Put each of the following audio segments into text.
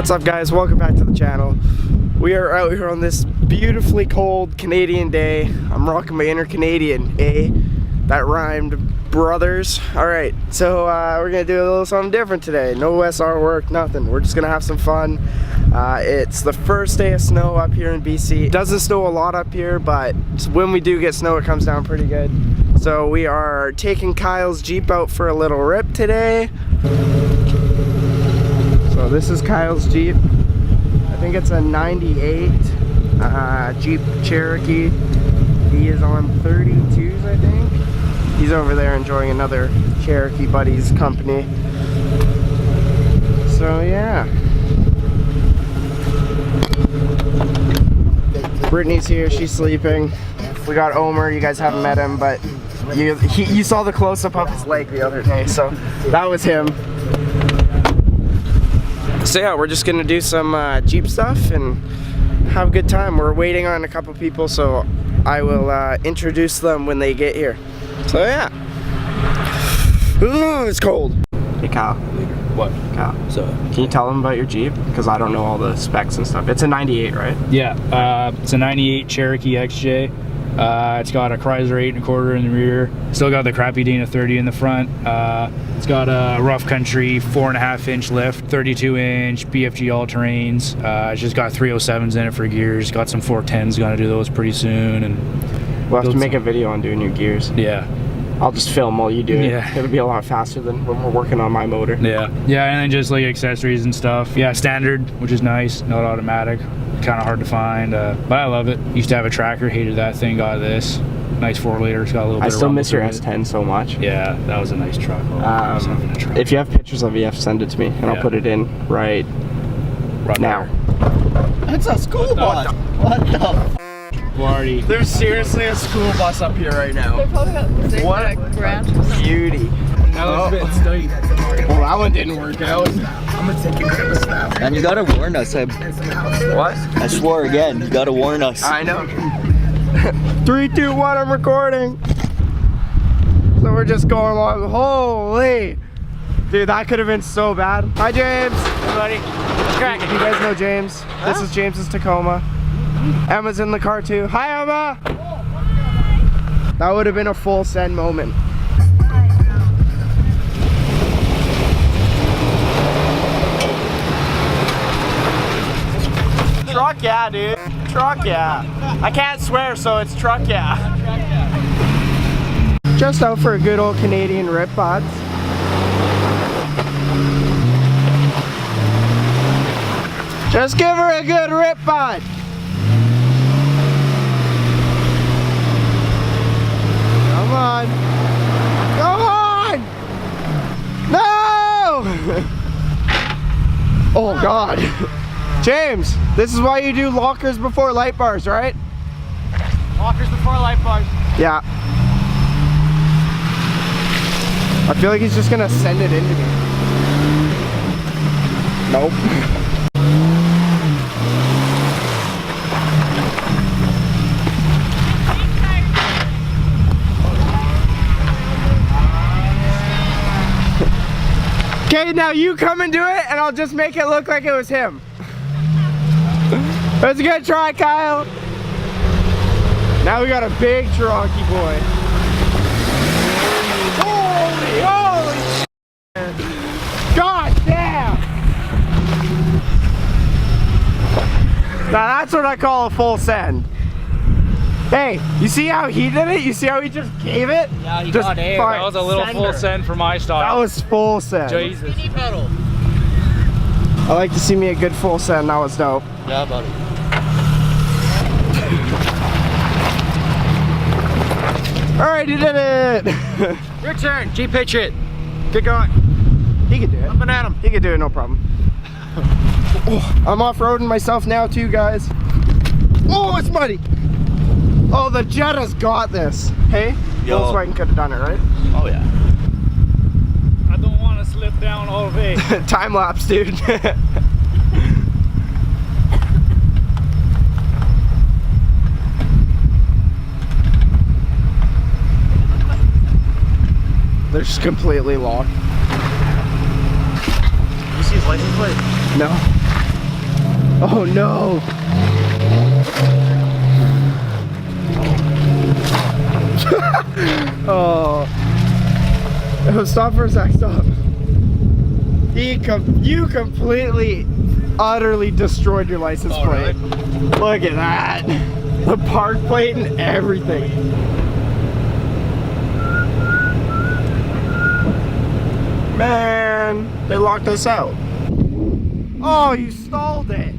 What's up, guys? Welcome back to the channel. We are out here on this beautifully cold Canadian day. I'm rocking my inner Canadian, eh? That rhymed, brothers. Alright, so we're gonna do a little something different today. No SR work, nothing. We're just gonna have some fun. It's the first day of snow up here in BC. It doesn't snow a lot up here, but when we do get snow, it comes down pretty good. So we are taking Kyle's Jeep out for a little rip today. So this is Kyle's Jeep. I think it's a 98 Jeep Cherokee. He is on 32s, I think. He's over there enjoying another Cherokee buddy's company. So yeah. Brittany's here, she's sleeping. We got Omer, you guys haven't met him, but you saw the close-up of his leg the other day, so that was him. So yeah, we're just gonna do some Jeep stuff and have a good time. We're waiting on a couple people, so I will introduce them when they get here. So yeah. Ooh, it's cold. Hey Kyle. What? Kyle. So, can you tell them about your Jeep? Because I don't know all the specs and stuff. It's a 98, right? yeah, it's a 98 Cherokee XJ. It's got a Chrysler 8 1/4 in the rear. Still got the crappy Dana 30 in the front. It's got a rough country 4.5-inch lift, 32-inch BFG all-terrains. It's just got 307s in it for gears. Got some 410s. Gonna do those pretty soon. And we'll have to make a video on doing your gears. Yeah. I'll just film while you do it. Yeah. It'll be a lot faster than when we're working on my motor. Yeah. Yeah, and then just like accessories and stuff. Yeah, standard, which is nice. Not automatic. Kind of hard to find, but I love it. Used to have a tracker, hated that thing. Got this nice 4-liter. It's got a little bit. I still of miss your S10 so much. Yeah, that was a nice truck. If you have pictures of it, you have to send it to me, and I'll put it in right now. It's a school bus. What the Party. There's seriously a school bus up here right now. What a beauty. That was a bit steep. Well, that one didn't work out. I'm gonna take a grab a snap. And you gotta warn us. What? I swore again, you gotta warn us. I know. 3, 2, 1, I'm recording. So we're just going along. Holy. Dude, that could have been so bad. Hi, James. Hey, buddy. Crack it. You guys know James. Huh? This is James's Tacoma. Emma's in the car too. Hi, Emma. That would have been a full send moment. Truck yeah, dude. Truck yeah. I can't swear, so it's truck yeah. Just out for a good old Canadian rip, bods. Just give her a good rip, bud. Come on. Come on. No. Oh God. James, this is why you do lockers before light bars, right? Lockers before light bars. Yeah. I feel like he's just gonna send it into me. Nope. Okay, now you come and do it, and I'll just make it look like it was him. That's a good try, Kyle. Now we got a big Cherokee boy. Holy God damn! Now that's what I call a full send. Hey, you see how he did it? You see how he just gave it? Yeah, he just got air. That was a little full send for my style. That was full send. Jesus. I like to see me a good full send. That was dope. Yeah, buddy. Alright, you did it! Your turn. G-pitch it. Get going. He can do it. Up and at him. He can do it, no problem. Oh, I'm off-roading myself now too, guys. Oh, it's muddy. Oh, the Jetta's got this. Hey, Volkswagen could have done it, right? Oh yeah. I don't want to slip down all the way. Time lapse, dude. They're just completely locked. You see his license plate? No. Oh no! Oh. Oh, stop for a sec, stop. You completely, utterly destroyed your license plate. Really? Look at that. The park plate and everything. Man, they locked us out. Oh, you stalled it.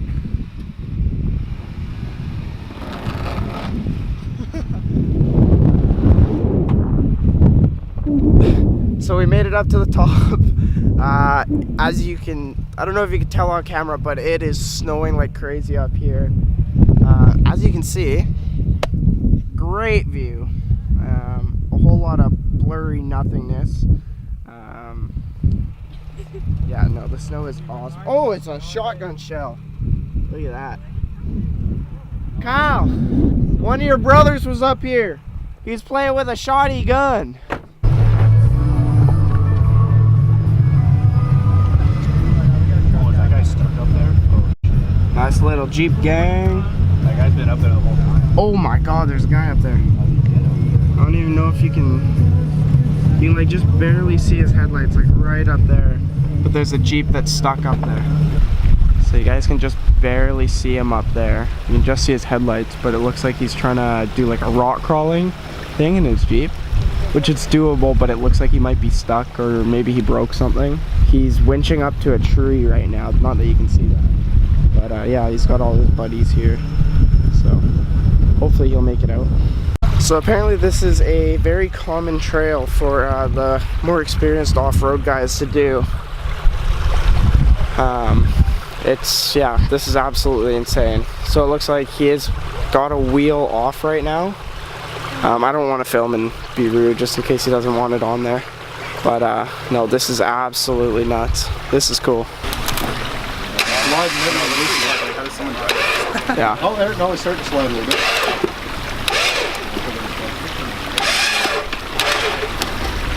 So we made it up to the top. As you can, I don't know if you can tell on camera, but it is snowing like crazy up here. As you can see, great view. A whole lot of blurry nothingness. Yeah, no, the snow is awesome. Oh, it's a shotgun shell. Look at that. Kyle, one of your brothers was up here. He's playing with a shotty gun. Nice little Jeep gang. That guy's been up there the whole time. Oh my god, there's a guy up there. I don't even know if you can like just barely see his headlights, like right up there. But there's a Jeep that's stuck up there. So you guys can just barely see him up there. You can just see his headlights, but it looks like he's trying to do like a rock crawling thing in his Jeep, which it's doable, but it looks like he might be stuck or maybe he broke something. He's winching up to a tree right now. Not that you can see that. But yeah, he's got all his buddies here, so hopefully he'll make it out. So apparently this is a very common trail for the more experienced off-road guys to do. Yeah, this is absolutely insane. So it looks like he has got a wheel off right now. I don't want to film and be rude just in case he doesn't want it on there. But no, this is absolutely nuts. This is cool. Yeah. Oh, there, no, it's starting to slide a little bit.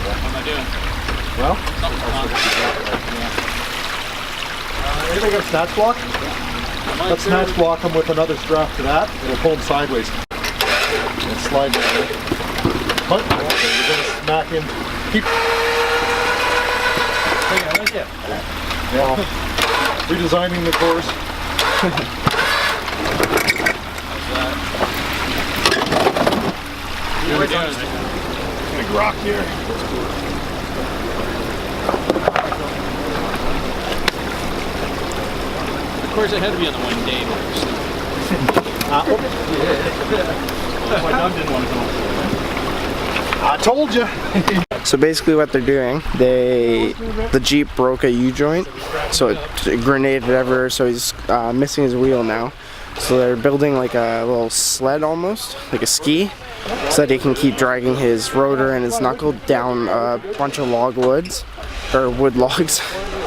What am I doing? Well, anything got snatch block? Let's snatch block them with another strap to that. It'll pull them sideways. And slide down there. But you're going to smack in. Keep. Yeah. Redesigning the course. Big rock here. Of course, it had to be on the one day. My dog didn't want to come up. I told you. So basically what they're doing, the Jeep broke a U-joint, so it grenaded everywhere, so he's missing his wheel now. So they're building like a little sled almost, like a ski, so that he can keep dragging his rotor and his knuckle down a bunch of wood logs.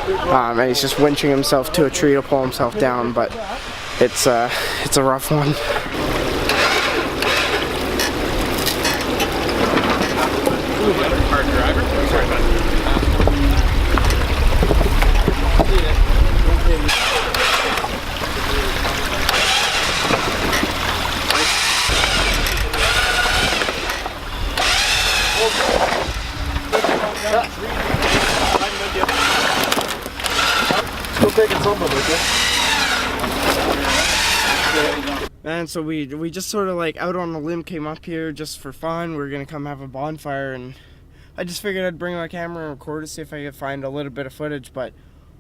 And he's just winching himself to a tree to pull himself down, but it's a rough one. Still taking some of it, And so we just sort of like out on a limb came up here just for fun. We were gonna come have a bonfire, and I just figured I'd bring my camera and record to see if I could find a little bit of footage, but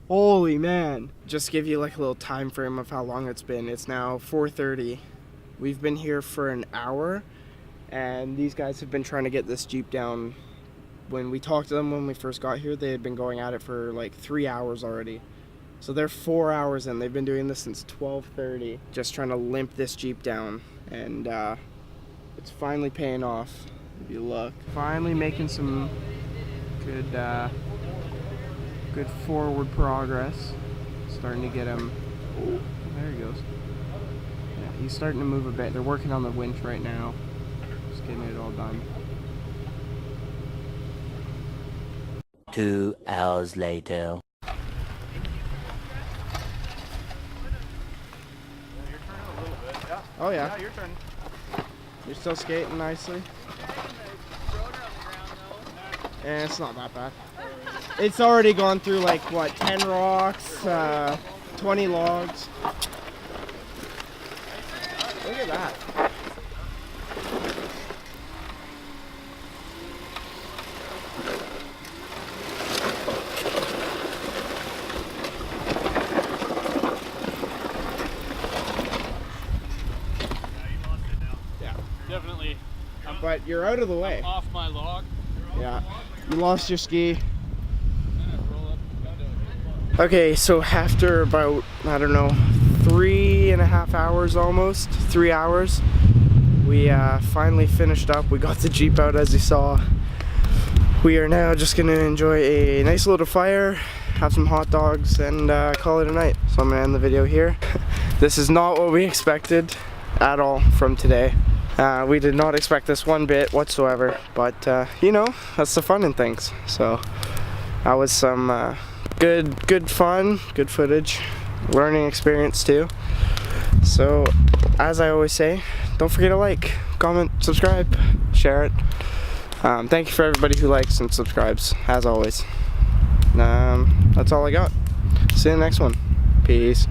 holy man. Just give you like a little time frame of how long it's been. It's now 4:30. We've been here for an hour, and these guys have been trying to get this Jeep down. When we talked to them when we first got here, they had been going at it for like 3 hours already. So they're 4 hours in. They've been doing this since 12:30, just trying to limp this Jeep down, and it's finally paying off. If you look, finally making some good forward progress. Starting to get him. Oh, there he goes. Yeah, he's starting to move a bit. They're working on the winch right now, just getting it all done. 2 hours later. Oh yeah. Yeah, your turn. You're still skating nicely. And it's not that bad. It's already gone through like what, 10 rocks, 20 logs. Look at that. Definitely. But you're out of the way. Off my log. Yeah. You lost your ski. Roll up. Okay, so after about, I don't know, 3.5 hours almost, 3 hours, we finally finished up. We got the Jeep out as you saw. We are now just gonna enjoy a nice little fire, have some hot dogs, and call it a night. So I'm gonna end the video here. This is not what we expected at all from today. We did not expect this one bit whatsoever, but you know, that's the fun in things. So that was some good fun, good footage, learning experience too. So as I always say, don't forget to like, comment, subscribe, share it. Thank you for everybody who likes and subscribes, as always. That's all I got. See you in the next one. Peace.